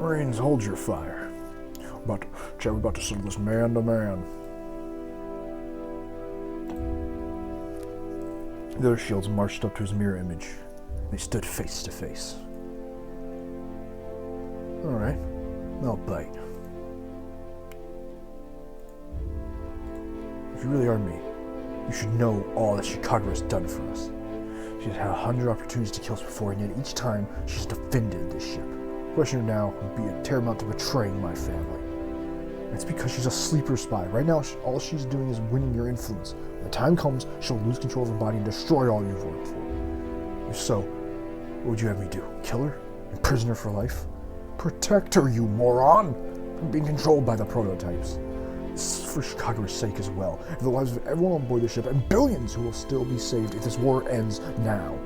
Marines, hold your fire. We're about to settle this man to man. The other shields marched up to his mirror image. They stood face to face. Alright, I'll bite. If you really are me, you should know all that Chicago has done for us. She has had 100 opportunities to kill us before, and yet each time she's defended this ship. Questioning her now would be a tantamount to betraying my family. And it's because she's a sleeper spy. Right now, all she's doing is winning your influence. When the time comes, she'll lose control of her body and destroy all you've worked for. If so, what would you have me do? Kill her? Imprison her for life? Protect her, you moron! From being controlled by the prototypes. This is for Chicago's sake as well, and the lives of everyone on board the ship, and billions who will still be saved if this war ends now.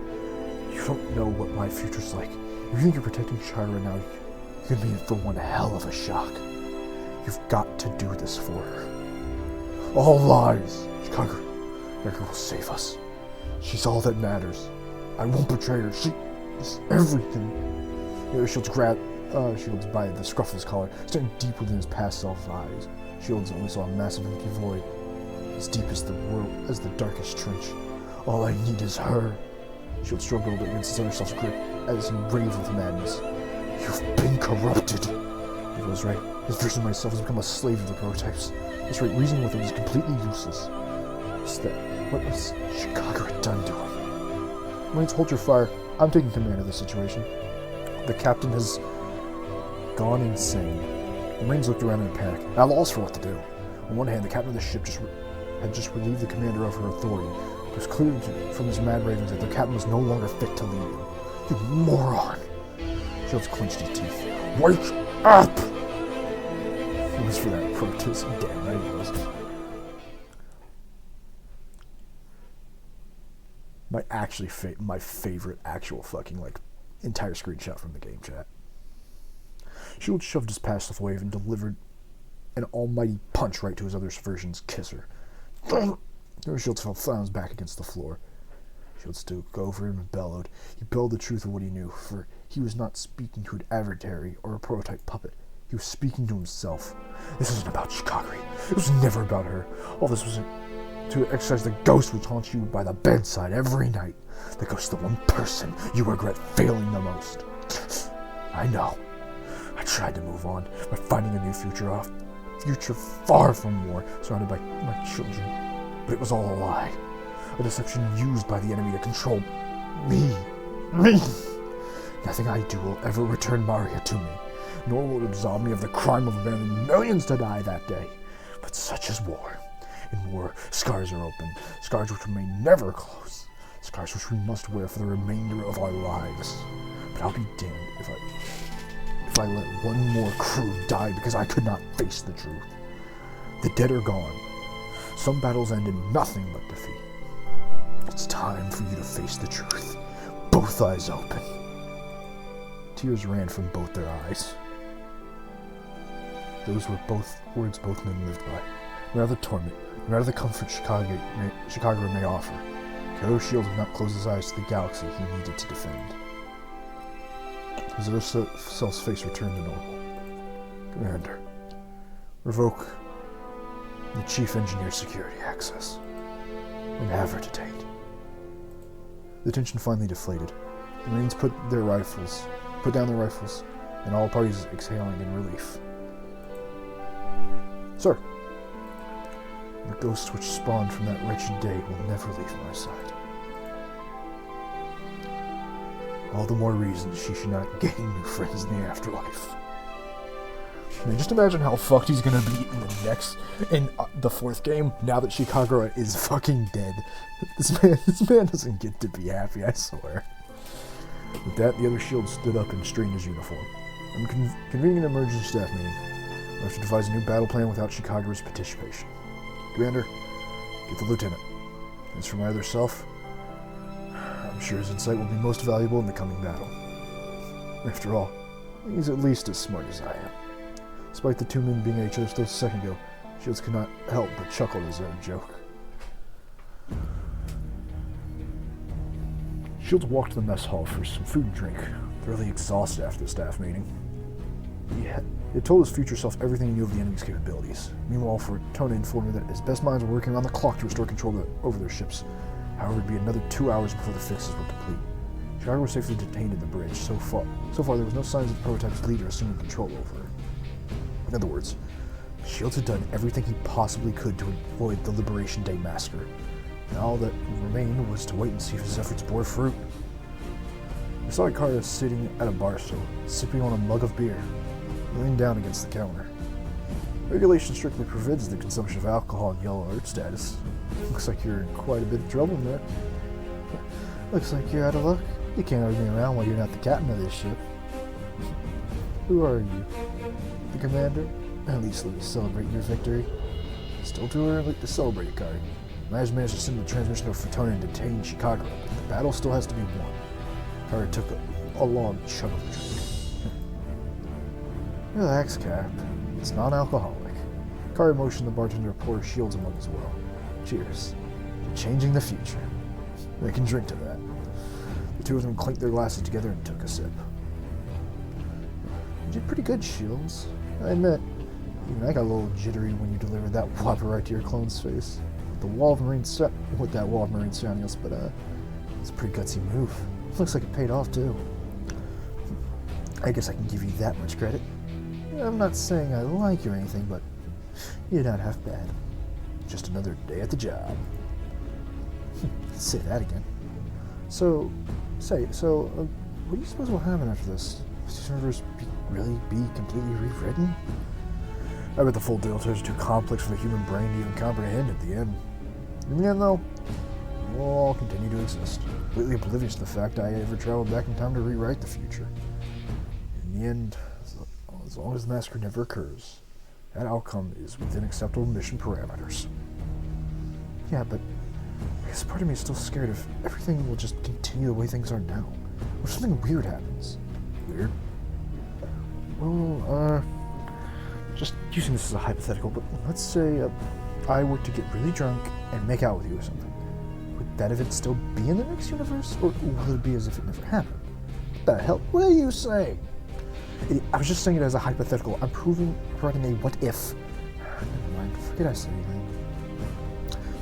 You don't know what my future's like. If you think you're protecting Chicago now, you're gonna be in for one hell of a shock. You've got to do this for her. All lies! Chicago will save us. She's all that matters. I won't betray her. She is everything. The other shields grab Shields by the scruff of his collar, staring deep within his past self's eyes. Shields only saw a massive empty void, as deep as the darkest trench. All I need is her. Shield struggled against his other self's grip as he raved with madness. You've been corrupted. He was right. His version of myself has become a slave of the prototypes. This right, reasoning with it was completely useless. What was Chicago done to him? Marines, hold your fire. I'm taking command of the situation. The captain has gone insane. The Marines looked around in a panic, at a loss for what to do. On one hand, the captain of the ship had just relieved the commander of her authority. It was clear from his mad ravings that the captain was no longer fit to lead him. You moron! Shields clenched his teeth. Wake up! It was for that protest. Damn right it was. My favorite actual fucking, entire screenshot from the game chat. Shield shoved his passive wave and delivered an almighty punch right to his other version's kisser. Shields fell flat on his back against the floor. Shield stood over him and bellowed. He bellowed the truth of what he knew, for he was not speaking to an adversary or a prototype puppet. He was speaking to himself. This isn't about Chicago. It was never about her. All this was to exercise the ghost which haunts you by the bedside every night. The ghost of the one person you regret failing the most. I know. I tried to move on by finding a new future off. Future far from war, surrounded by my children. But it was all a lie. A deception used by the enemy to control me. Nothing I do will ever return Maria to me, nor will it absolve me of the crime of abandoning millions to die that day. But such is war. In war, scars are open, scars which remain never closed, scars which we must wear for the remainder of our lives. But I'll be damned if I let one more crew die because I could not face the truth. The dead are gone. Some battles end in nothing but defeat. It's time for you to face the truth. Both eyes open. Tears ran from both their eyes. Those were words both men lived by. No matter the torment, no matter the comfort Chicago may offer, Kairo's shield did not close his eyes to the galaxy he needed to defend. His other self's face returned to normal. Commander, revoke the Chief Engineer's security access, and have her detained. The tension finally deflated. The Marines put down their rifles, and all parties exhaling in relief. Sir, the ghost which spawned from that wretched day will never leave my side. All the more reason she should not gain new friends in the afterlife. Now just imagine how fucked he's gonna be in the fourth game, now that Chicago is fucking dead. This man doesn't get to be happy, I swear. With that, the other shield stood up and straightened his uniform. I'm convening an emergency staff meeting. We have to devise a new battle plan without Chicago's participation. Commander, get the lieutenant. As for my other self, I'm sure his insight will be most valuable in the coming battle. After all, he's at least as smart as I am. Despite the two men being at each other's throats a second ago, Shields could not help but chuckle at his own joke. Shields walked to the mess hall for some food and drink, thoroughly exhausted after the staff meeting. He had told his future self everything he knew of the enemy's capabilities. Meanwhile, Fortuna informed him that his best minds were working around the clock to restore control over their ships. However, it would be another 2 hours before the fixes were complete. Chicago was safely detained in the bridge. So far, there was no signs of the prototype's leader assuming control over her. In other words, Shields had done everything he possibly could to avoid the Liberation Day massacre, and all that remained was to wait and see if his efforts bore fruit. We saw Ikara sitting at a bar stool, sipping on a mug of beer, leaning down against the counter. Regulation strictly forbids the consumption of alcohol in yellow alert status. Looks like you're in quite a bit of trouble, man. Looks like you're out of luck. You can't order me around while you're not the captain of this ship. Who are you? The commander? At least let us celebrate your victory. Still too early to celebrate, Ikari. Maz managed to send the transmission of Fortuna and detain Chicago, but the battle still has to be won. Ikari took a long chug of the drink. Relax, Cap. It's non-alcoholic. Ikari motioned the bartender to pour Shields a mug as well. Cheers. To changing the future. They can drink to that. The two of them clinked their glasses together and took a sip. You did pretty good, Shields. I admit, even I got a little jittery when you delivered that whopper right to your clone's face. With that wall of marines surrounding us, but it's a pretty gutsy move. Looks like it paid off too. I guess I can give you that much credit. I'm not saying I like you or anything, but you're not half bad. Just another day at the job. Say that again. So, what do you suppose will happen after this? Will this universe really be completely rewritten? I bet the full delta is too complex for the human brain to even comprehend at the end. In the end, though, we'll all continue to exist, completely oblivious to the fact I ever traveled back in time to rewrite the future. In the end, as long as the massacre never occurs, that outcome is within acceptable mission parameters. Yeah, but I guess part of me is still scared if everything will just continue the way things are now. Or if something weird happens. Weird? Well, just using this as a hypothetical, but let's say I were to get really drunk and make out with you or something. Would that event still be in the next universe, or will it be as if it never happened? What the hell? What are you saying? I was just saying it as a hypothetical. I'm providing a what-if. Never mind. Forget I said anything.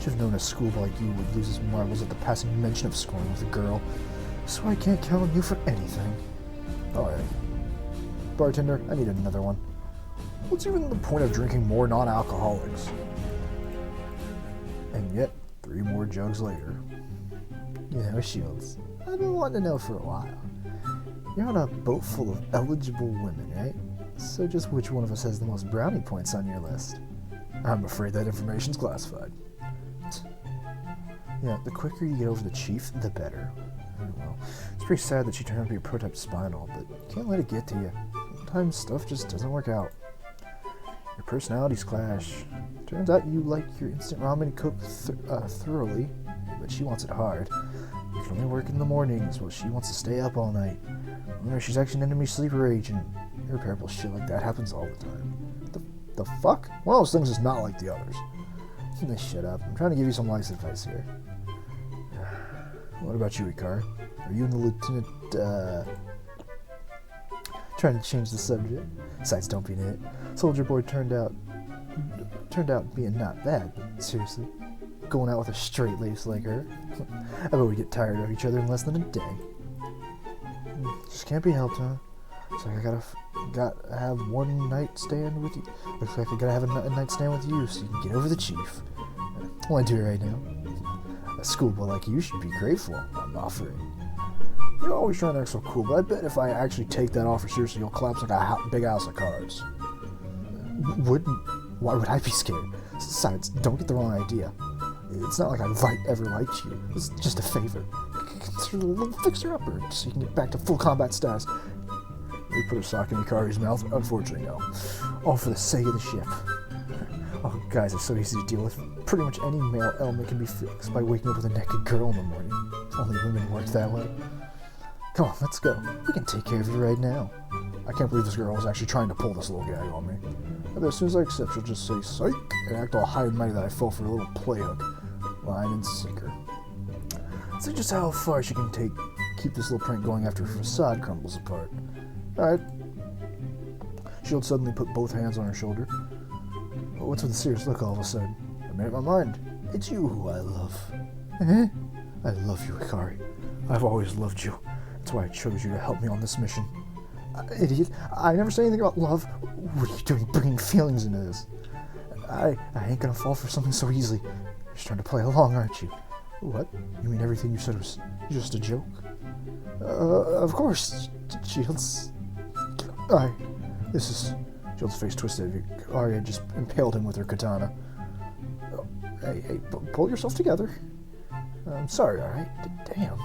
Should have known a schoolboy like you would lose his marbles at the passing mention of scoring with a girl. So I can't count on you for anything. Alright. Bartender, I need another one. What's even the point of drinking more non-alcoholics? And yet, 3 more jugs later. You know, Shields, I've been wanting to know for a while. You're on a boat full of eligible women, right? So just which one of us has the most brownie points on your list? I'm afraid that information's classified. Yeah, the quicker you get over the chief, the better. Well, it's pretty sad that she turned out to be a prototype spy and all, but you can't let it get to you. Sometimes stuff just doesn't work out. Your personalities clash. Turns out you like your instant ramen cooked thoroughly, but she wants it hard. You can only work in the mornings while she wants to stay up all night. Or she's actually an enemy sleeper agent. Irreparable shit like that happens all the time. The fuck? One of those things is not like the others. Shut up. I'm trying to give you some life advice here. What about you, Ikari? Are you and the lieutenant, trying to change the subject? Besides, don't be an idiot. Soldier Boy turned out being not bad, but seriously. Going out with a straight lace like her. I bet we get tired of each other in less than a day. Just can't be helped, huh? Looks like I gotta have one night stand with you. Looks like I gotta have a night stand with you so you can get over the chief. I want to do it right now. A schoolboy like you should be grateful I'm offering. You're always trying to act so cool, but I bet if I actually take that offer seriously, you'll collapse like a big house of cards. Wouldn't? Why would I be scared? Besides, don't get the wrong idea. It's not like I ever liked you. It's just a favor. Consider a little fixer-upper so you can get back to full combat status. We put a sock in Ikari's mouth? Unfortunately, no. All for the sake of the ship. Oh, guys, it's so easy to deal with. Pretty much any male element can be fixed by waking up with a naked girl in the morning. Only women work that way. Come on, let's go. We can take care of you right now. I can't believe this girl is actually trying to pull this little gag on me. I bet as soon as I accept, she'll just say psych and act all high and mighty that I fell for a little playhook. Line and sinker. See just how far she can keep this little prank going after her facade crumbles apart. Alright. Shield suddenly put both hands on her shoulder. What's with the serious look all of a sudden? I made up my mind. It's you who I love. I love you, Hikari. I've always loved you. That's why I chose you to help me on this mission. Idiot. I never said anything about love. What are you doing bringing feelings into this? I ain't gonna fall for something so easily. You're just trying to play along, aren't you? What? You mean everything you said was just a joke? Of course, Shields. Shields' face twisted. Arya just impaled him with her katana. Hey, pull yourself together. I'm sorry, alright? Damn.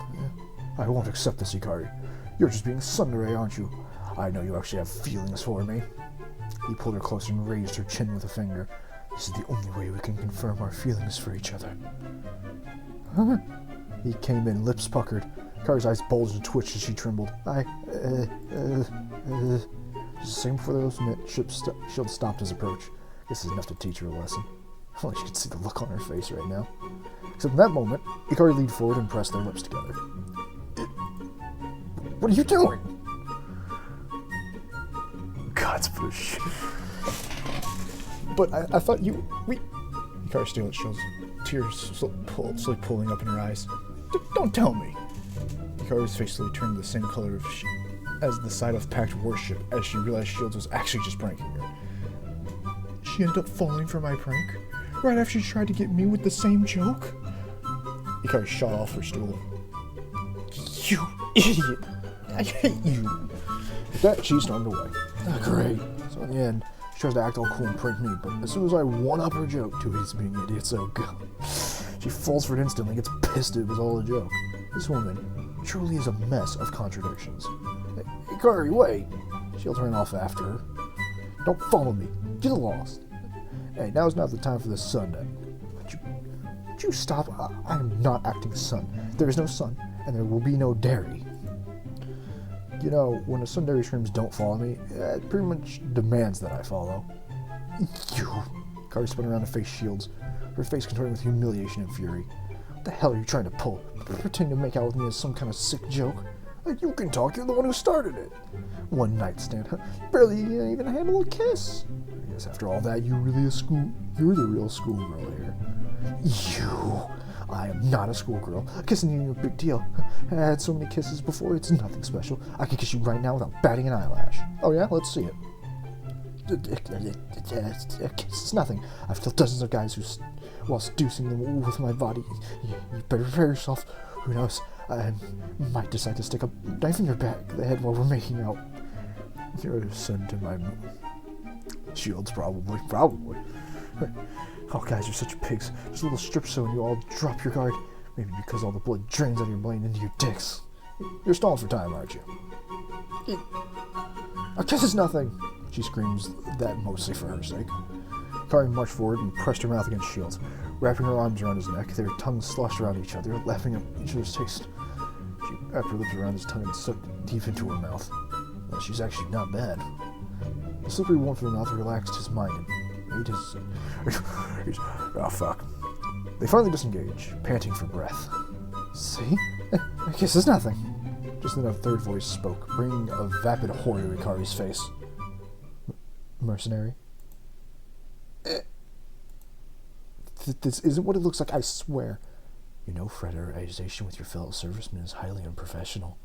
I won't accept this, Hikari. You're just being Sunrider, aren't you? I know you actually have feelings for me. He pulled her closer and raised her chin with a finger. This is the only way we can confirm our feelings for each other. Huh? He came in, lips puckered. Hikari's eyes bulged and twitched as she trembled. Just a second before the ultimate, Shield stopped his approach. This is enough to teach her a lesson. Only she could see the look on her face right now. Except in that moment, Hikari leaned forward and pressed their lips together. What are you doing? God's push. But I thought you... Hikari still at Shield's tears slowly pulling up in her eyes. Don't tell me. Hikari's face slowly turned the same color as the side of packed warship as she realized Shields was actually just pranking her. She ended up falling for my prank? Right after she tried to get me with the same joke? Hikari shot off her stool. You idiot! I hate you! With that, she stormed away. Great. So in the end, she tries to act all cool and prank me, but as soon as I one-up her joke, two idiots being idiots, so God. She falls for it instantly and gets pissed it was all a joke. This woman truly is a mess of contradictions. Hey, Hikari, wait! Shield ran off after her. Don't follow me. Get lost. Hey, now's not the time for this Sunday. Would you stop? I am not acting sun. There is no sun, and there will be no dairy. You know, when a Sunrider screams, don't follow me, it pretty much demands that I follow. You! Hikari spun around to face Shields, her face contorting with humiliation and fury. What the hell are you trying to pull? Pretending to make out with me as some kind of sick joke? You can talk, you're the one who started it. One night stand, huh? Barely even handle a kiss. I guess after all that, you're the real schoolgirl here. You! I am not a schoolgirl. Kissing you is a big deal. I had so many kisses before, it's nothing special. I can kiss you right now without batting an eyelash. Oh yeah? Let's see it. A kiss is nothing. I've killed dozens of guys while seducing them with my body. You better prepare yourself. Who knows? I might decide to stick a knife in your back of the head while we're making out. You're sent to my Shields, probably. All guys are such pigs. Just a little strip so and you all drop your guard. Maybe because all the blood drains out of your brain into your dicks. You're stalling for time, aren't you? A kiss is nothing. She screams that mostly for her sake. Hikari marched forward and pressed her mouth against Shields, wrapping her arms around his neck, their tongues sloshed around each other, laughing at each other's taste. She wrapped her lips around his tongue and sucked deep into her mouth. Well, she's actually not bad. The slippery warmth of her mouth relaxed his mind and made his... Oh, fuck. They finally disengage, panting for breath. See? I guess it's nothing. Just then a third voice spoke, bringing a vapid horror to Hikari's face. Mercenary? This isn't what it looks like, I swear. You know, fraternization with your fellow servicemen is highly unprofessional.